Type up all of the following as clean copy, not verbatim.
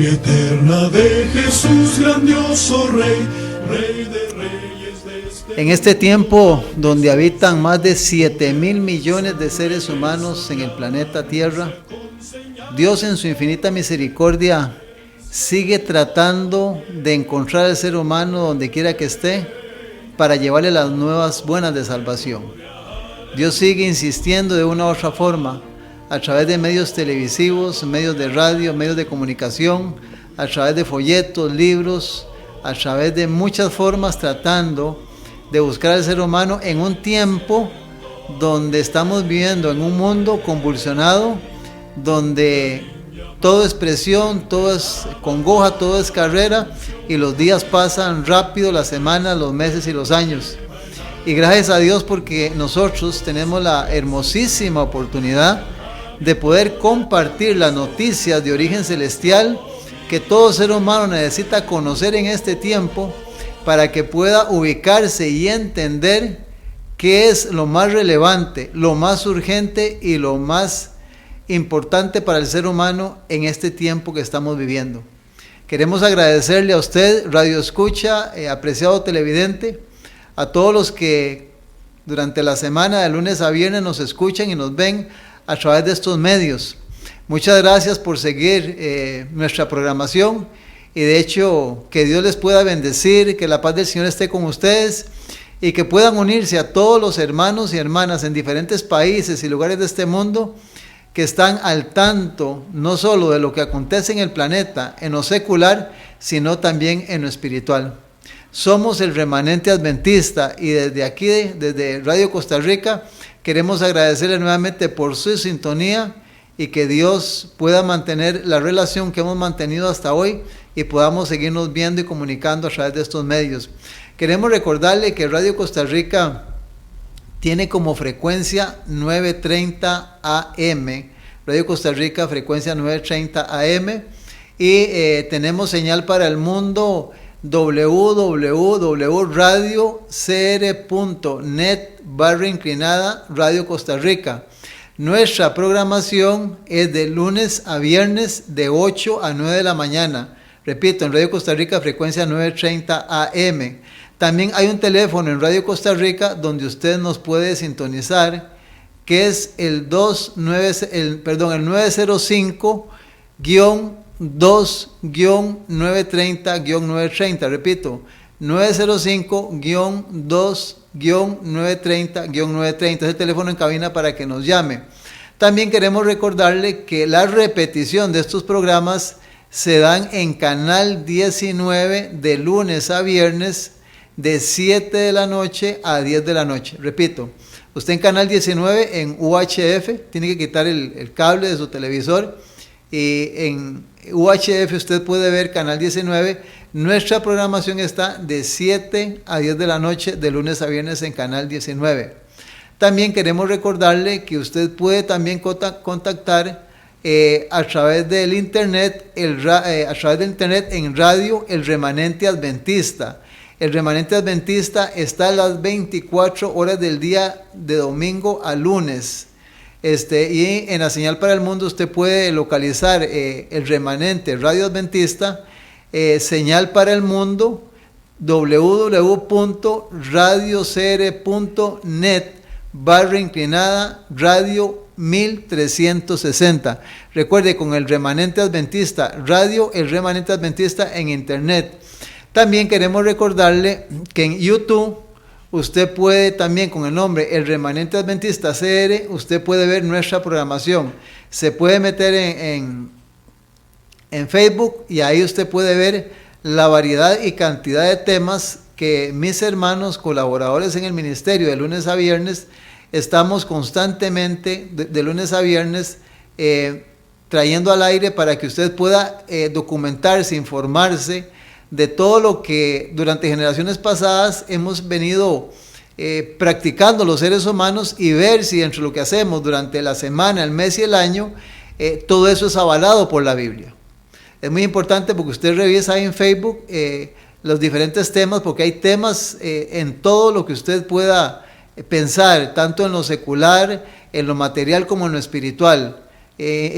eterna de Jesús, grandioso Rey, Rey de reyes de este. En este tiempo donde habitan más de 7,000 millones de seres humanos en el planeta Tierra, Dios en su infinita misericordia sigue tratando de encontrar al ser humano donde quiera que esté para llevarle las nuevas buenas de salvación. Dios sigue insistiendo de una u otra forma a través de medios televisivos, medios de radio, medios de comunicación, a través de folletos, libros, a través de muchas formas tratando de buscar al ser humano en un tiempo donde estamos viviendo en un mundo convulsionado, donde todo es presión, todo es congoja, todo es carrera y los días pasan rápido, las semanas, los meses y los años. Y gracias a Dios porque nosotros tenemos la hermosísima oportunidad de poder compartir las noticias de origen celestial que todo ser humano necesita conocer en este tiempo para que pueda ubicarse y entender qué es lo más relevante, lo más urgente y lo más importante para el ser humano en este tiempo que estamos viviendo. Queremos agradecerle a usted, Radio Escucha, apreciado televidente, a todos los que durante la semana de lunes a viernes nos escuchan y nos ven a través de estos medios. Muchas gracias por seguir nuestra programación y de hecho que Dios les pueda bendecir, que la paz del Señor esté con ustedes y que puedan unirse a todos los hermanos y hermanas en diferentes países y lugares de este mundo que están al tanto no solo de lo que acontece en el planeta, en lo secular, sino también en lo espiritual. Somos el remanente adventista y desde aquí, desde Radio Costa Rica, queremos agradecerle nuevamente por su sintonía y que Dios pueda mantener la relación que hemos mantenido hasta hoy y podamos seguirnos viendo y comunicando a través de estos medios. Queremos recordarle que Radio Costa Rica tiene como frecuencia 930 AM, Radio Costa Rica frecuencia 930 AM y tenemos señal para el mundo www.radiocr.net/inclinada Radio Costa Rica. Nuestra programación es de lunes a viernes de 8 a 9 de la mañana. Repito, en Radio Costa Rica frecuencia 930 AM. También hay un teléfono en Radio Costa Rica donde usted nos puede sintonizar, que es el 905-2-930-930. Repito, 905-2-930-930. Es el teléfono en cabina para que nos llame. También queremos recordarle que la repetición de estos programas se dan en Canal 19 de lunes a viernes, de 7 de la noche a 10 de la noche. Repito, usted en Canal 19 en UHF, tiene que quitar el cable de su televisor y en UHF usted puede ver Canal 19. Nuestra programación está de 7 a 10 de la noche, de lunes a viernes en Canal 19. También queremos recordarle que usted puede también contactar a través del internet, en radio El Remanente Adventista. El Remanente Adventista está a las 24 horas del día de domingo a lunes. Y en la señal para el mundo usted puede localizar el Remanente Radio Adventista, señal para el mundo, www.radiocr.net/inclinada radio 1360. Recuerde, con el Remanente Adventista Radio, el Remanente Adventista en internet. También queremos recordarle que en YouTube usted puede también con el nombre El Remanente Adventista CR, usted puede ver nuestra programación. Se puede meter en Facebook y ahí usted puede ver la variedad y cantidad de temas que mis hermanos colaboradores en el ministerio de lunes a viernes estamos constantemente de lunes a viernes trayendo al aire para que usted pueda documentarse, informarse de todo lo que durante generaciones pasadas hemos venido practicando los seres humanos y ver si entre lo que hacemos durante la semana, el mes y el año, todo eso es avalado por la Biblia. Es muy importante porque usted revisa ahí en Facebook los diferentes temas, porque hay temas en todo lo que usted pueda pensar, tanto en lo secular, en lo material como en lo espiritual.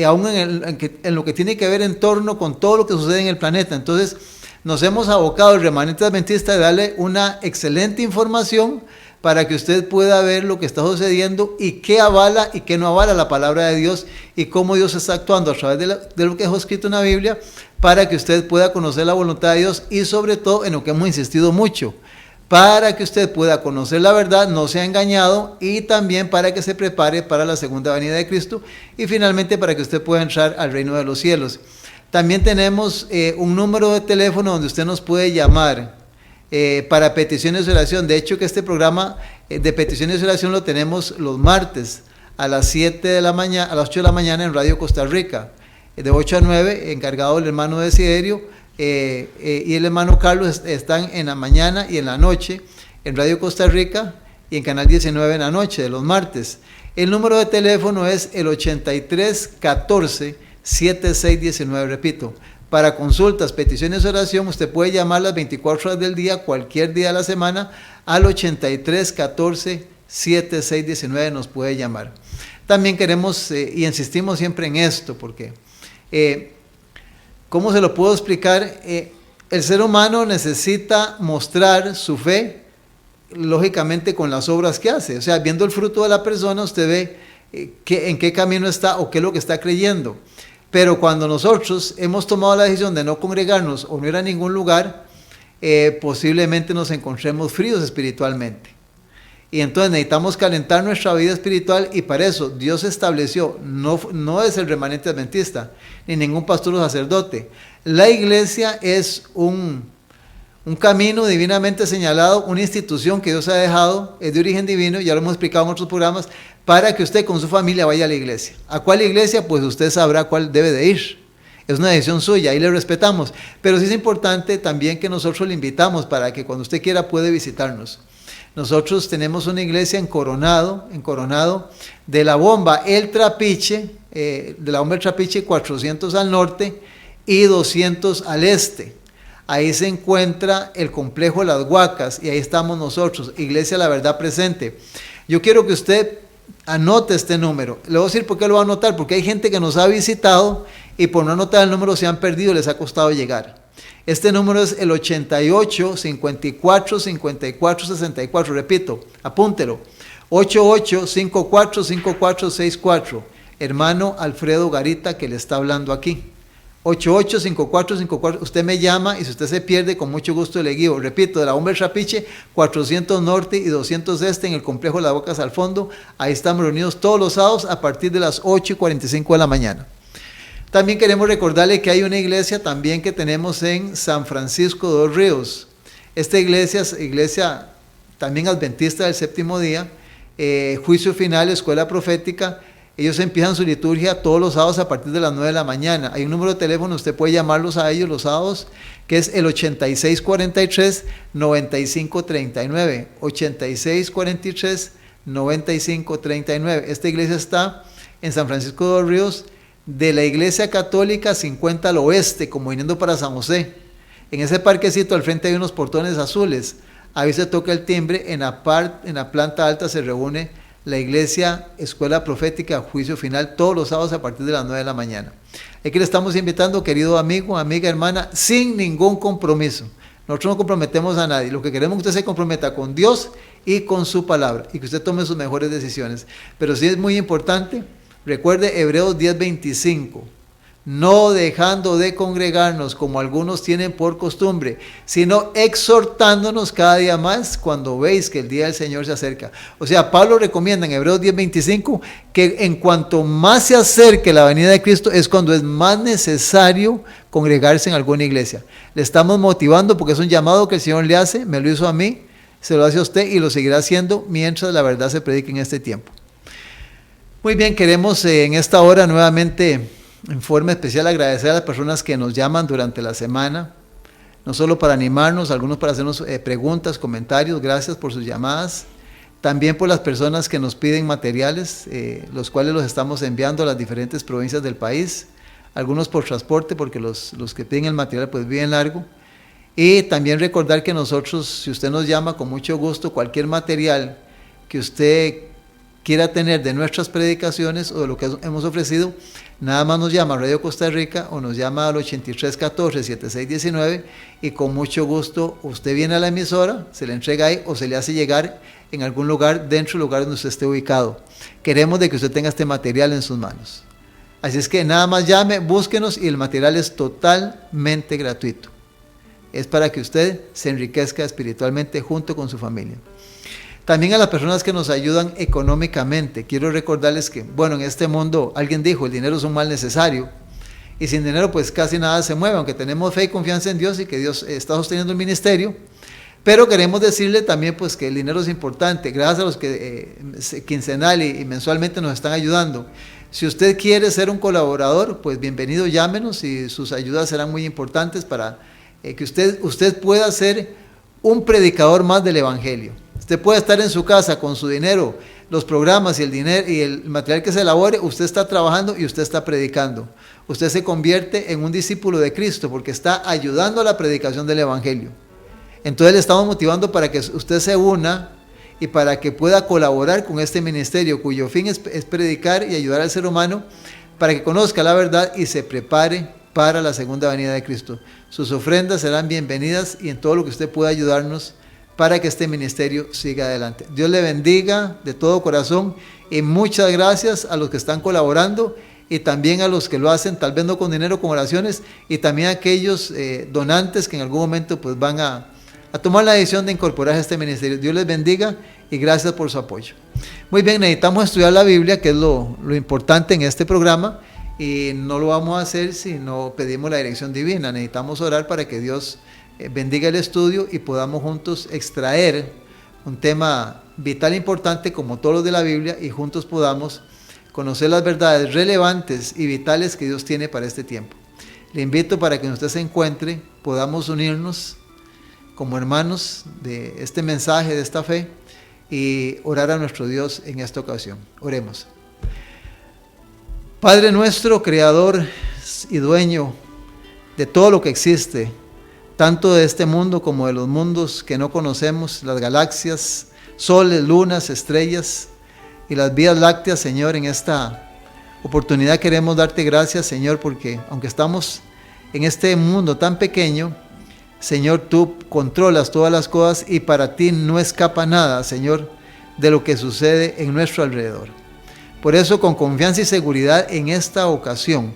aún en lo que tiene que ver en torno con todo lo que sucede en el planeta. Entonces, nos hemos abocado, el remanente adventista, de darle una excelente información para que usted pueda ver lo que está sucediendo y qué avala y qué no avala la palabra de Dios y cómo Dios está actuando a través de lo que es escrito en la Biblia, para que usted pueda conocer la voluntad de Dios y sobre todo en lo que hemos insistido mucho, para que usted pueda conocer la verdad, no sea engañado, y también para que se prepare para la segunda venida de Cristo y finalmente para que usted pueda entrar al reino de los cielos. También tenemos un número de teléfono donde usted nos puede llamar para peticiones de oración. De hecho, que este programa de peticiones de oración lo tenemos los martes a las 7 de la mañana, a las 8 de la mañana en Radio Costa Rica, de 8 a 9, encargado el hermano Desiderio y el hermano Carlos están en la mañana y en la noche en Radio Costa Rica y en Canal 19 en la noche de los martes. El número de teléfono es el 8314-7619, repito. Para consultas, peticiones de oración, usted puede llamar las 24 horas del día, cualquier día de la semana, al 8314-7619 nos puede llamar. También queremos, y insistimos siempre en esto, porque, ¿cómo se lo puedo explicar? El ser humano necesita mostrar su fe, lógicamente, con las obras que hace. O sea, viendo el fruto de la persona, usted ve en qué camino está o qué es lo que está creyendo. Pero cuando nosotros hemos tomado la decisión de no congregarnos o no ir a ningún lugar, posiblemente nos encontremos fríos espiritualmente. Y entonces necesitamos calentar nuestra vida espiritual, y para eso Dios estableció, no es el remanente adventista, ni ningún pastor o sacerdote. La iglesia es un camino divinamente señalado, una institución que Dios ha dejado, es de origen divino, ya lo hemos explicado en otros programas, para que usted con su familia vaya a la iglesia. ¿A cuál iglesia? Pues usted sabrá cuál debe de ir. Es una decisión suya, ahí le respetamos. Pero sí es importante también que nosotros le invitamos para que cuando usted quiera puede visitarnos. Nosotros tenemos una iglesia en Coronado, de la bomba El Trapiche, 400 al norte y 200 al este. Ahí se encuentra el complejo Las Huacas y ahí estamos nosotros, Iglesia La Verdad Presente. Yo quiero que usted anote este número. Le voy a decir por qué lo va a anotar, porque hay gente que nos ha visitado y por no anotar el número se han perdido, les ha costado llegar. Este número es el 88 54 54 64, repito, apúntelo, 88 54 54 64, hermano Alfredo Garita que le está hablando aquí. 88-5454, usted me llama y si usted se pierde, con mucho gusto le guío. Repito, de la bomba El Trapiche, 400 norte y 200 este en el complejo Las Bocas al fondo. Ahí estamos reunidos todos los sábados a partir de las 8:45 de la mañana. También queremos recordarle que hay una iglesia también que tenemos en San Francisco de los Ríos. Esta iglesia es iglesia también adventista del séptimo día, juicio final, escuela profética. Ellos empiezan su liturgia todos los sábados a partir de las 9 de la mañana. Hay un número de teléfono, usted puede llamarlos a ellos los sábados, que es el 8643-9539. 8643-9539. Esta iglesia está en San Francisco de los Ríos, de la iglesia católica 50 al oeste, como viniendo para San José. En ese parquecito al frente hay unos portones azules. Ahí se toca el timbre, en la planta alta se reúne la iglesia Escuela Profética Juicio Final todos los sábados a partir de las 9 de la mañana. Aquí le estamos invitando, querido amigo, amiga, hermana, sin ningún compromiso. Nosotros no comprometemos a nadie. Lo que queremos es que usted se comprometa con Dios y con su palabra y que usted tome sus mejores decisiones. Pero sí es muy importante, recuerde Hebreos 10:25. No dejando de congregarnos como algunos tienen por costumbre, sino exhortándonos cada día más cuando veis que el día del Señor se acerca. O sea, Pablo recomienda en Hebreos 10:25 que en cuanto más se acerque la venida de Cristo es cuando es más necesario congregarse en alguna iglesia. Le estamos motivando porque es un llamado que el Señor le hace, me lo hizo a mí, se lo hace a usted y lo seguirá haciendo mientras la verdad se predique en este tiempo. Muy bien, queremos en esta hora nuevamente en forma especial agradecer a las personas que nos llaman durante la semana, no solo para animarnos, algunos para hacernos preguntas, comentarios, gracias por sus llamadas, también por las personas que nos piden materiales, los cuales los estamos enviando a las diferentes provincias del país, algunos por transporte, porque los que piden el material pues viven largo, y también recordar que nosotros, si usted nos llama con mucho gusto, cualquier material que usted quiera tener de nuestras predicaciones o de lo que hemos ofrecido, nada más nos llama a Radio Costa Rica o nos llama al 8314-7619 y con mucho gusto usted viene a la emisora, se le entrega ahí o se le hace llegar en algún lugar dentro del lugar donde usted esté ubicado. Queremos de que usted tenga este material en sus manos. Así es que nada más llame, búsquenos y el material es totalmente gratuito. Es para que usted se enriquezca espiritualmente junto con su familia. También a las personas que nos ayudan económicamente. Quiero recordarles que, bueno, en este mundo, alguien dijo, el dinero es un mal necesario. Y sin dinero pues casi nada se mueve, aunque tenemos fe y confianza en Dios y que Dios está sosteniendo el ministerio. Pero queremos decirle también pues que el dinero es importante. Gracias a los que quincenal y mensualmente nos están ayudando. Si usted quiere ser un colaborador, pues bienvenido, llámenos y sus ayudas serán muy importantes para que usted pueda ser un predicador más del Evangelio. Usted puede estar en su casa con su dinero, los programas y el dinero y el material que se elabore, usted está trabajando y usted está predicando. Usted se convierte en un discípulo de Cristo porque está ayudando a la predicación del Evangelio. Entonces le estamos motivando para que usted se una y para que pueda colaborar con este ministerio cuyo fin es predicar y ayudar al ser humano para que conozca la verdad y se prepare para la segunda venida de Cristo. Sus ofrendas serán bienvenidas y en todo lo que usted pueda ayudarnos para que este ministerio siga adelante. Dios le bendiga de todo corazón y muchas gracias a los que están colaborando y también a los que lo hacen, tal vez no con dinero, con oraciones, y también a aquellos donantes que en algún momento pues van a tomar la decisión de incorporarse a este ministerio. Dios les bendiga y gracias por su apoyo. Muy bien, necesitamos estudiar la Biblia, que es lo importante en este programa, y no lo vamos a hacer si no pedimos la dirección divina. Necesitamos orar para que Dios bendiga el estudio y podamos juntos extraer un tema vital importante como todos los de la Biblia y juntos podamos conocer las verdades relevantes y vitales que Dios tiene para este tiempo. Le invito para que usted se encuentre, podamos unirnos como hermanos de este mensaje, de esta fe y orar a nuestro Dios en esta ocasión. Oremos. Padre nuestro, creador y dueño de todo lo que existe, tanto de este mundo como de los mundos que no conocemos, las galaxias, soles, lunas, estrellas y las vías lácteas, Señor, en esta oportunidad queremos darte gracias, Señor, porque aunque estamos en este mundo tan pequeño, Señor, tú controlas todas las cosas y para ti no escapa nada, Señor, de lo que sucede en nuestro alrededor. Por eso, con confianza y seguridad en esta ocasión,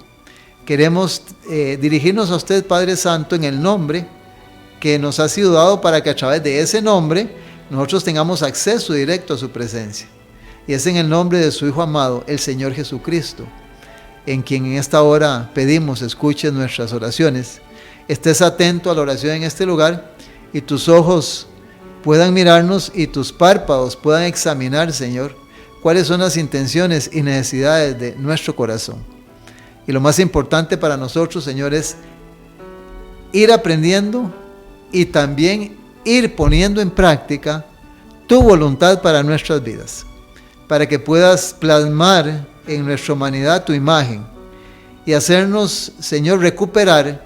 queremos dirigirnos a usted, Padre Santo, en el nombre que nos ha sido dado para que a través de ese nombre nosotros tengamos acceso directo a su presencia. Y es en el nombre de su Hijo amado, el Señor Jesucristo, en quien en esta hora pedimos escuches nuestras oraciones. Estés atento a la oración en este lugar y tus ojos puedan mirarnos y tus párpados puedan examinar, Señor, cuáles son las intenciones y necesidades de nuestro corazón. Y lo más importante para nosotros, Señor, es ir aprendiendo y también ir poniendo en práctica tu voluntad para nuestras vidas, para que puedas plasmar en nuestra humanidad tu imagen y hacernos, Señor, recuperar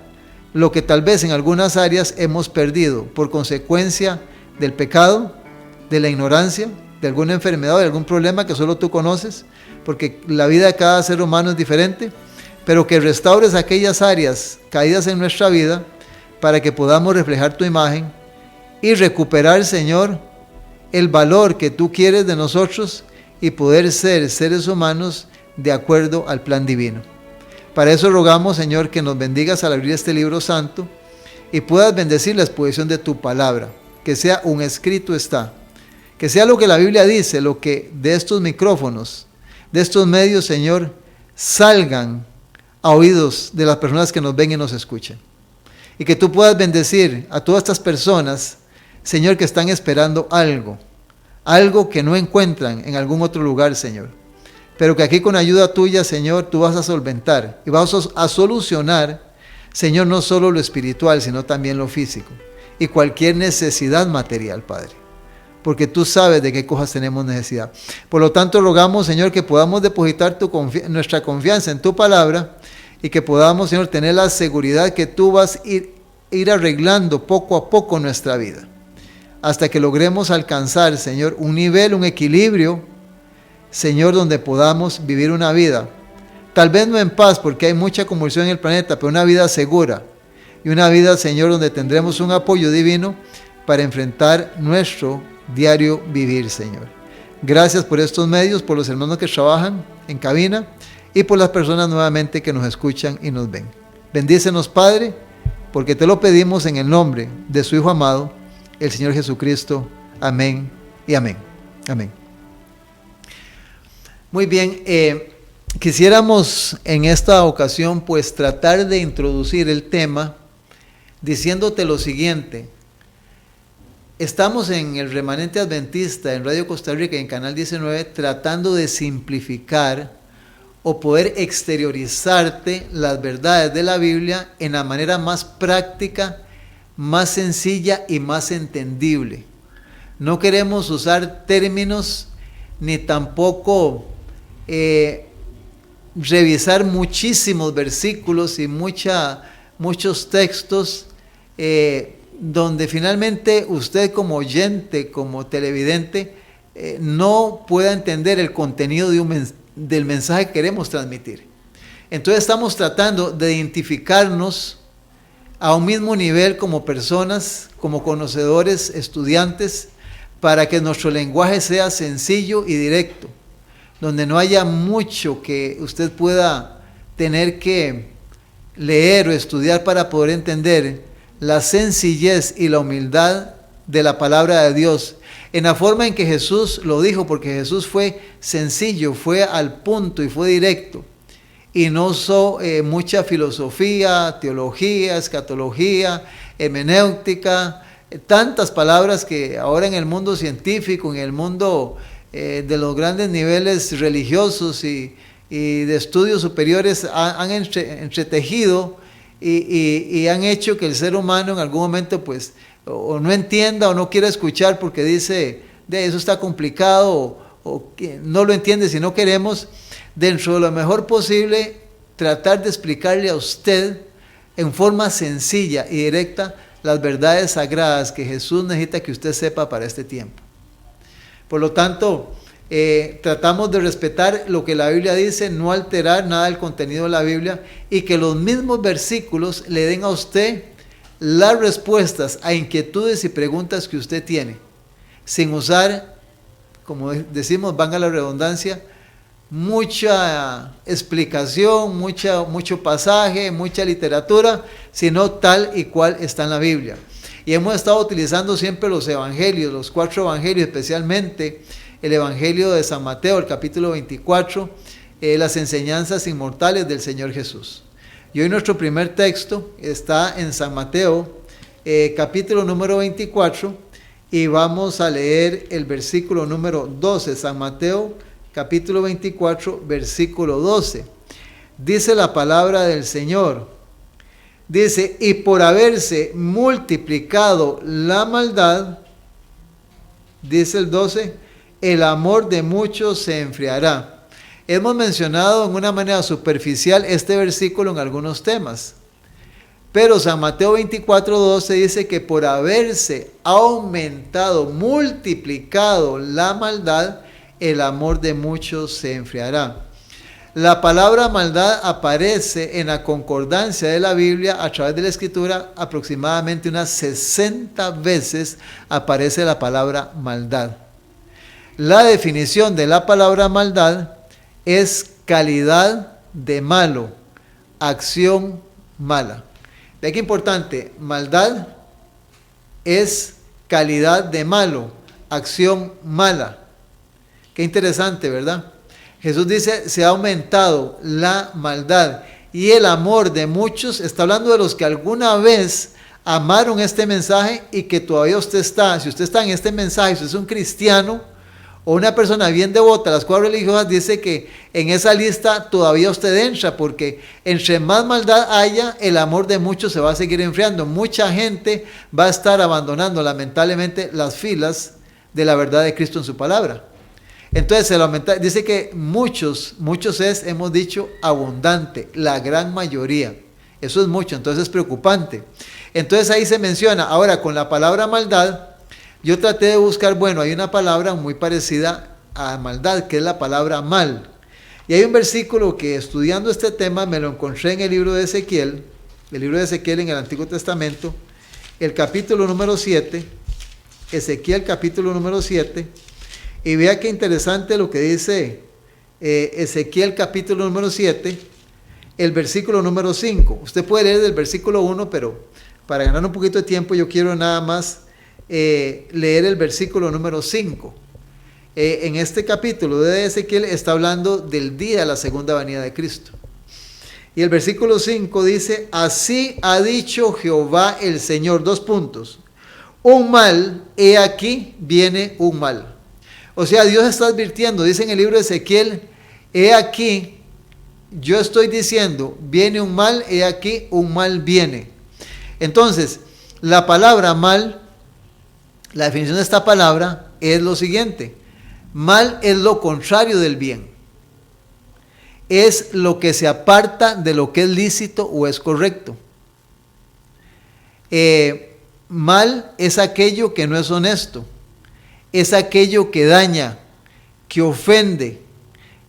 lo que tal vez en algunas áreas hemos perdido por consecuencia del pecado, de la ignorancia, de alguna enfermedad o de algún problema que solo tú conoces, porque la vida de cada ser humano es diferente, pero que restaures aquellas áreas caídas en nuestra vida para que podamos reflejar tu imagen y recuperar, Señor, el valor que tú quieres de nosotros y poder ser seres humanos de acuerdo al plan divino. Para eso rogamos, Señor, que nos bendigas al abrir este libro santo y puedas bendecir la exposición de tu palabra, que sea un escrito está, que sea lo que la Biblia dice, lo que de estos micrófonos, de estos medios, Señor, salgan a oídos de las personas que nos ven y nos escuchan. Y que tú puedas bendecir a todas estas personas, Señor, que están esperando algo que no encuentran en algún otro lugar, Señor. Pero que aquí con ayuda tuya, Señor, tú vas a solventar y vas a solucionar, Señor, no solo lo espiritual, sino también lo físico y cualquier necesidad material, Padre. Porque tú sabes de qué cosas tenemos necesidad. Por lo tanto, rogamos, Señor, que podamos depositar nuestra confianza en tu palabra y que podamos, Señor, tener la seguridad que tú vas a ir arreglando poco a poco nuestra vida. Hasta que logremos alcanzar, Señor, un nivel, un equilibrio Señor, donde podamos vivir una vida, tal vez no en paz, porque hay mucha convulsión en el planeta, pero una vida segura. Y una vida, Señor, donde tendremos un apoyo divino para enfrentar nuestro diario vivir, Señor. Gracias por estos medios, por los hermanos que trabajan en cabina y por las personas nuevamente que nos escuchan y nos ven. Bendícenos, Padre, porque te lo pedimos en el nombre de su Hijo amado, el Señor Jesucristo. Amén y amén. Amén. Muy bien, quisiéramos en esta ocasión pues tratar de introducir el tema diciéndote lo siguiente. Estamos en el Remanente Adventista, en Radio Costa Rica, en Canal 19, tratando de simplificar o poder exteriorizarte las verdades de la Biblia en la manera más práctica, más sencilla y más entendible. No queremos usar términos ni tampoco revisar muchísimos versículos y muchos textos donde finalmente usted como oyente, como televidente, no pueda entender el contenido del mensaje que queremos transmitir. Entonces estamos tratando de identificarnos a un mismo nivel como personas, como conocedores, estudiantes, para que nuestro lenguaje sea sencillo y directo, donde no haya mucho que usted pueda tener que leer o estudiar para poder entender la sencillez y la humildad de la palabra de Dios, en la forma en que Jesús lo dijo, porque Jesús fue sencillo, fue al punto y fue directo, y no usó mucha filosofía, teología, escatología, hermenéutica, tantas palabras que ahora en el mundo científico, en el mundo de los grandes niveles religiosos y de estudios superiores han entretejido y han hecho que el ser humano en algún momento pues o no entienda o no quiera escuchar porque dice, eso está complicado o que no lo entiende. Si no queremos, dentro de lo mejor posible, tratar de explicarle a usted en forma sencilla y directa las verdades sagradas que Jesús necesita que usted sepa para este tiempo. Por lo tanto, tratamos de respetar lo que la Biblia dice, no alterar nada del contenido de la Biblia y que los mismos versículos le den a usted las respuestas a inquietudes y preguntas que usted tiene, sin usar, como decimos, valga la redundancia, mucha explicación, mucho pasaje, mucha literatura, sino tal y cual está en la Biblia. Y hemos estado utilizando siempre los evangelios, los 4 evangelios, especialmente el evangelio de San Mateo, el capítulo 24, las enseñanzas inmortales del Señor Jesús. Y hoy nuestro primer texto está en San Mateo, capítulo número 24, y vamos a leer el versículo número 12, San Mateo, capítulo 24, versículo 12. Dice la palabra del Señor, dice, y por haberse multiplicado la maldad, dice el 12, el amor de muchos se enfriará. Hemos mencionado en una manera superficial este versículo en algunos temas, pero San Mateo 24:12 dice que por haberse aumentado, multiplicado la maldad, el amor de muchos se enfriará. La palabra maldad aparece en la concordancia de la Biblia a través de la Escritura, aproximadamente unas 60 veces aparece la palabra maldad. La definición de la palabra maldad es calidad de malo, acción mala. De aquí importante, maldad es calidad de malo, acción mala. Qué interesante, ¿verdad? Jesús dice, se ha aumentado la maldad y el amor de muchos. Está hablando de los que alguna vez amaron este mensaje y que todavía usted está. Si usted está en este mensaje, si usted es un cristiano o una persona bien devota a las 4 religiosas, dice que en esa lista todavía usted entra, porque entre más maldad haya, el amor de muchos se va a seguir enfriando. Mucha gente va a estar abandonando lamentablemente las filas de la verdad de Cristo en su palabra. Entonces se lo aumenta, dice que muchos es, hemos dicho, abundante, la gran mayoría. Eso es mucho, entonces es preocupante. Entonces ahí se menciona, ahora con la palabra maldad, yo traté de buscar, bueno, hay una palabra muy parecida a maldad, que es la palabra mal. Y hay un versículo que estudiando este tema me lo encontré en el libro de Ezequiel en el Antiguo Testamento, el capítulo número 7, Ezequiel capítulo número 7, y vea qué interesante lo que dice Ezequiel capítulo número 7, el versículo número 5. Usted puede leer del versículo 1, pero para ganar un poquito de tiempo yo quiero nada más leer el versículo número 5. En este capítulo de Ezequiel está hablando del día de la segunda venida de Cristo. Y el versículo 5 dice: así ha dicho Jehová el Señor, un mal, he aquí viene un mal. O sea, Dios está advirtiendo, dice en el libro de Ezequiel, he aquí, yo estoy diciendo, viene un mal, he aquí un mal viene. Entonces, la palabra mal, la definición de esta palabra es lo siguiente: mal es lo contrario del bien. Es lo que se aparta de lo que es lícito o es correcto. Mal es aquello que no es honesto. Es aquello que daña, que ofende,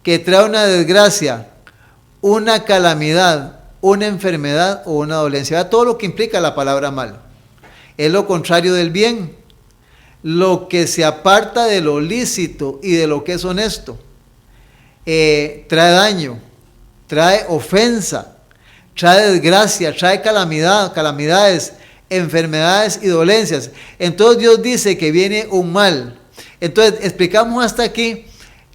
que trae una desgracia, una calamidad, una enfermedad o una dolencia. Todo lo que implica la palabra mal. Es lo contrario del bien. Lo que se aparta de lo lícito y de lo que es honesto. Trae daño, trae ofensa, trae desgracia, trae calamidades, enfermedades y dolencias. Entonces Dios dice que viene un mal. Entonces explicamos hasta aquí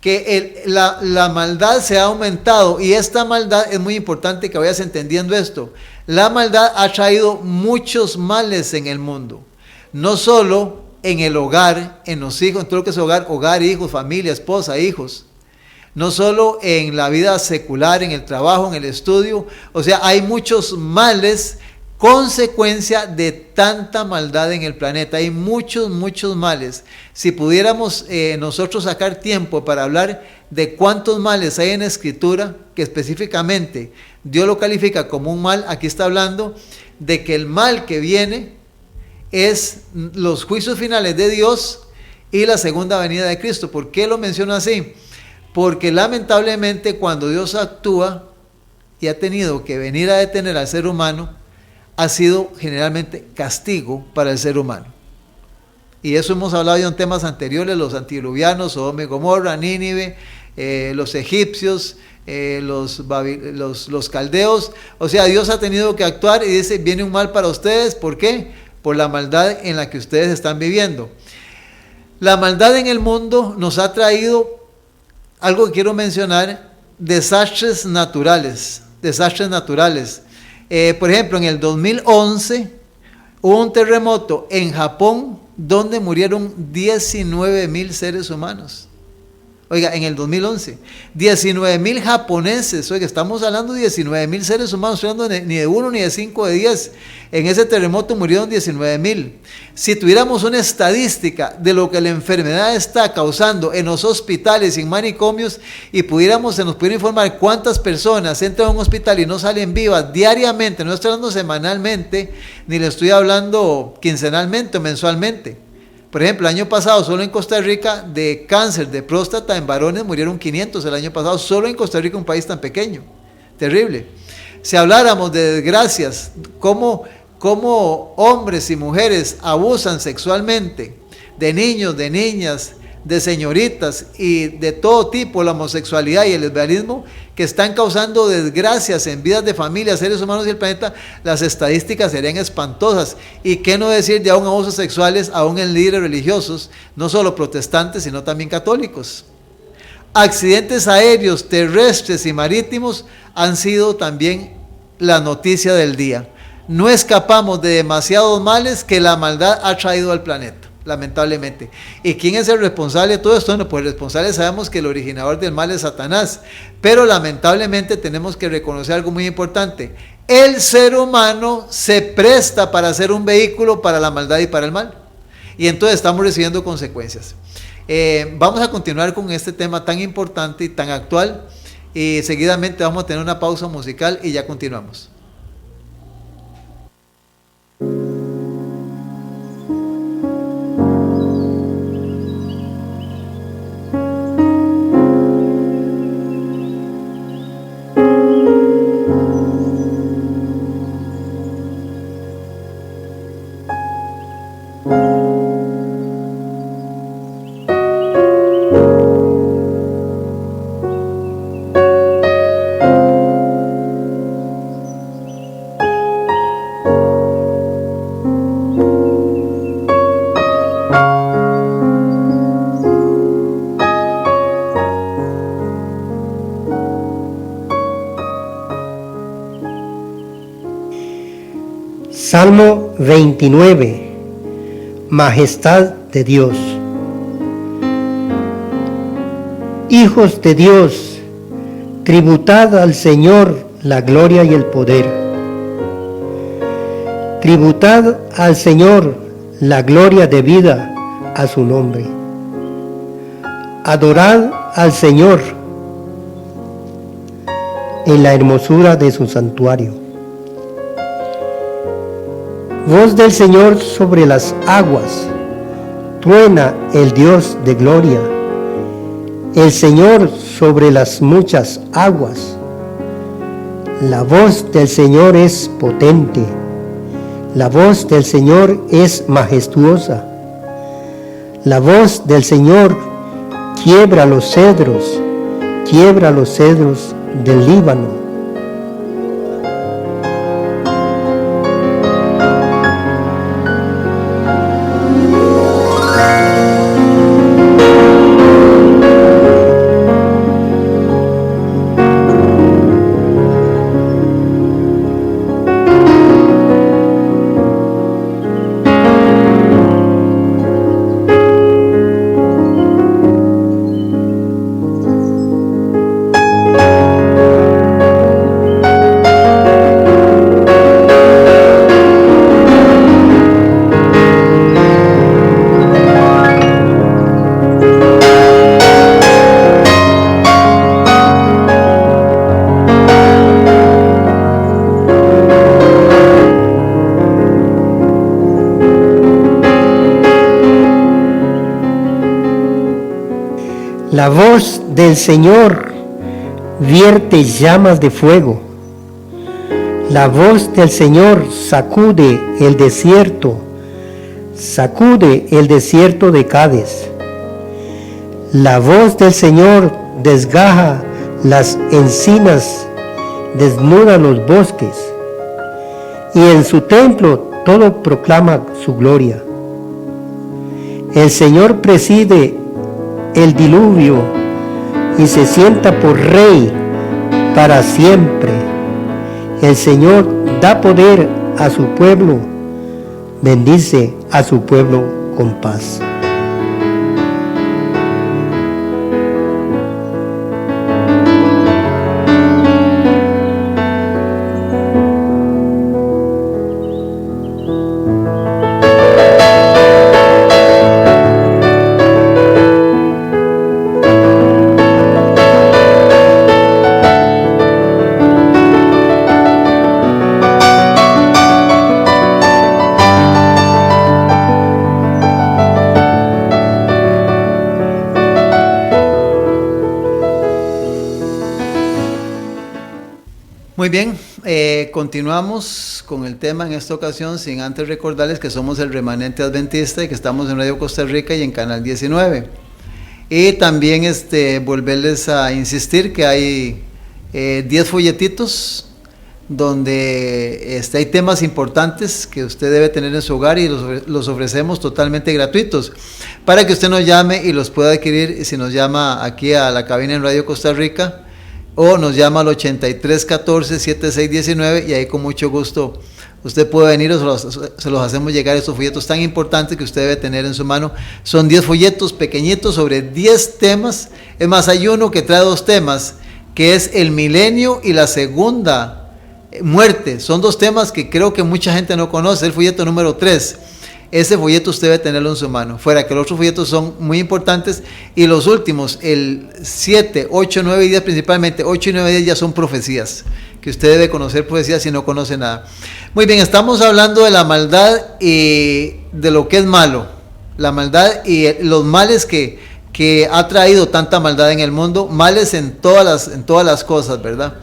que la maldad se ha aumentado, y esta maldad es muy importante que vayas entendiendo esto. La maldad ha traído muchos males en el mundo, no solo en el hogar, en los hijos, en todo lo que es hogar, hijos, familia, esposa, hijos. No solo en la vida secular, en el trabajo, en el estudio. O sea, hay muchos males, consecuencia de tanta maldad en el planeta. Hay muchos males. Si pudiéramos nosotros sacar tiempo para hablar de cuántos males hay en la Escritura, que específicamente Dios lo califica como un mal, aquí está hablando de que el mal que viene es los juicios finales de Dios y la segunda venida de Cristo. ¿Por qué lo menciono así? Porque lamentablemente cuando Dios actúa y ha tenido que venir a detener al ser humano, ha sido generalmente castigo para el ser humano. Y eso hemos hablado ya en temas anteriores: los antidiluvianos, Sodoma y Gomorra, Nínive, los egipcios, los caldeos. O sea, Dios ha tenido que actuar y dice: viene un mal para ustedes. ¿Por qué? Por la maldad en la que ustedes están viviendo. La maldad en el mundo nos ha traído, algo que quiero mencionar, desastres naturales. Por ejemplo, en el 2011 hubo un terremoto en Japón donde murieron 19,000 seres humanos. Oiga, en el 2011, 19,000 japoneses. Oiga, estamos hablando de 19,000 seres humanos, no hablando ni de 1, ni de 5, de 10. En ese terremoto murieron 19,000. Si tuviéramos una estadística de lo que la enfermedad está causando en los hospitales y en manicomios, y se nos pudiera informar cuántas personas entran a un hospital y no salen vivas diariamente, no estoy hablando semanalmente, ni le estoy hablando quincenalmente o mensualmente. Por ejemplo, el año pasado solo en Costa Rica de cáncer de próstata en varones murieron 500 el año pasado, solo en Costa Rica, un país tan pequeño. Terrible. Si habláramos de desgracias, cómo hombres y mujeres abusan sexualmente de niños, de niñas, de señoritas y de todo tipo, la homosexualidad y el lesbianismo, que están causando desgracias en vidas de familias, seres humanos y el planeta, las estadísticas serían espantosas. Y qué no decir de aún abusos sexuales, aún en líderes religiosos, no solo protestantes, sino también católicos. Accidentes aéreos, terrestres y marítimos han sido también la noticia del día. No escapamos de demasiados males que la maldad ha traído al planeta, lamentablemente. ¿Y quién es el responsable de todo esto? No, pues el responsable, sabemos que el originador del mal es Satanás, pero lamentablemente tenemos que reconocer algo muy importante: el ser humano se presta para ser un vehículo para la maldad y para el mal, y entonces estamos recibiendo consecuencias. Vamos a continuar con este tema tan importante y tan actual, y seguidamente vamos a tener una pausa musical y ya continuamos. Salmo 29. Majestad de Dios. Hijos de Dios, tributad al Señor la gloria y el poder. Tributad al Señor la gloria debida a su nombre. Adorad al Señor en la hermosura de su santuario. Voz del Señor sobre las aguas, truena el Dios de gloria. El Señor sobre las muchas aguas. La voz del Señor es potente. La voz del Señor es majestuosa. La voz del Señor quiebra los cedros del Líbano. La voz del Señor vierte llamas de fuego. La voz del Señor sacude el desierto de Cades. La voz del Señor desgaja las encinas, desnuda los bosques, y en su templo todo proclama su gloria. El Señor preside el diluvio y se sienta por rey para siempre. El Señor da poder a su pueblo, bendice a su pueblo con paz. Muy bien, continuamos con el tema en esta ocasión, sin antes recordarles que somos el Remanente Adventista y que estamos en Radio Costa Rica y en Canal 19. Y también volverles a insistir que hay 10 folletitos donde hay temas importantes que usted debe tener en su hogar y los ofrecemos totalmente gratuitos para que usted nos llame y los pueda adquirir. Si nos llama aquí a la cabina en Radio Costa Rica, o nos llama al 8314-7619 y ahí con mucho gusto usted puede venir o se los hacemos llegar estos folletos tan importantes que usted debe tener en su mano. Son 10 folletos pequeñitos sobre 10 temas. Es más, hay uno que trae 2 temas, que es el milenio y la segunda muerte. Son 2 temas que creo que mucha gente no conoce. El folleto número 3. Ese folleto usted debe tenerlo en su mano. Fuera que los otros folletos son muy importantes. Y los últimos, el 7, 8, 9 y 10 principalmente. 8 y 9 y 10 ya son profecías. Que usted debe conocer profecías si no conoce nada. Muy bien, estamos hablando de la maldad y de lo que es malo. La maldad y los males que ha traído tanta maldad en el mundo. Males en todas las cosas, ¿verdad?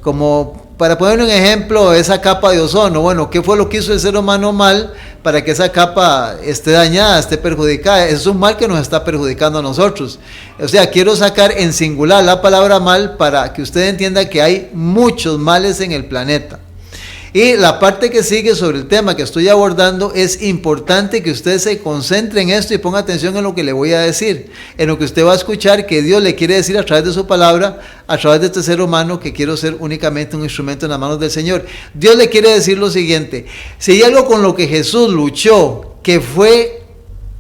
Como para poner un ejemplo, esa capa de ozono. Bueno, ¿qué fue lo que hizo el ser humano mal para que esa capa esté dañada, esté perjudicada? Es un mal que nos está perjudicando a nosotros. O sea, quiero sacar en singular la palabra mal para que usted entienda que hay muchos males en el planeta. Y la parte que sigue sobre el tema que estoy abordando, es importante que usted se concentre en esto y ponga atención en lo que le voy a decir, en lo que usted va a escuchar, que Dios le quiere decir a través de su palabra, a través de este ser humano que quiero ser únicamente un instrumento en las manos del Señor. Dios le quiere decir lo siguiente: si hay algo con lo que Jesús luchó, que fue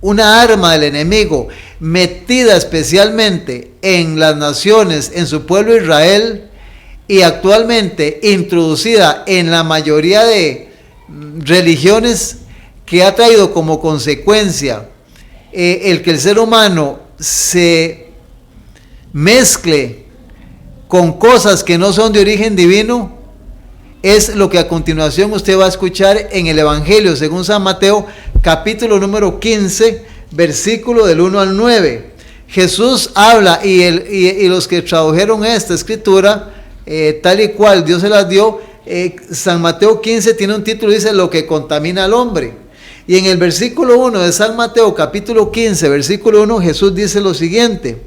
una arma del enemigo, metida especialmente en las naciones, en su pueblo Israel, y actualmente introducida en la mayoría de religiones, que ha traído como consecuencia el que el ser humano se mezcle con cosas que no son de origen divino, es lo que a continuación usted va a escuchar en el Evangelio según San Mateo, capítulo número 15, versículo del 1 al 9. Jesús habla, y los que tradujeron esta escritura tal y cual Dios se las dio, San Mateo 15 tiene un título, dice: lo que contamina al hombre. Y en el versículo 1 de San Mateo capítulo 15, versículo 1, Jesús dice lo siguiente: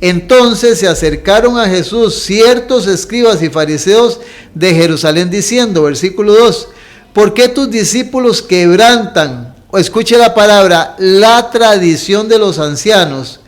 entonces se acercaron a Jesús ciertos escribas y fariseos de Jerusalén, diciendo, versículo 2, ¿por qué tus discípulos quebrantan, o escuche la palabra, la tradición de los ancianos?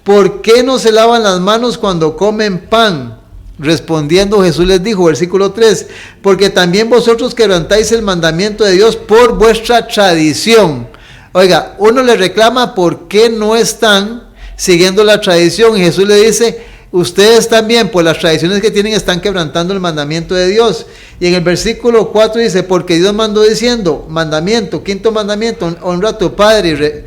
¿Por qué no se lavan las manos cuando comen pan? Respondiendo Jesús les dijo, versículo 3, porque también vosotros quebrantáis el mandamiento de Dios por vuestra tradición. Oiga, uno le reclama por qué no están siguiendo la tradición, y Jesús le dice, ustedes también por las tradiciones que tienen están quebrantando el mandamiento de Dios. Y en el versículo 4 dice, porque Dios mandó diciendo, mandamiento, quinto mandamiento, honra a tu padre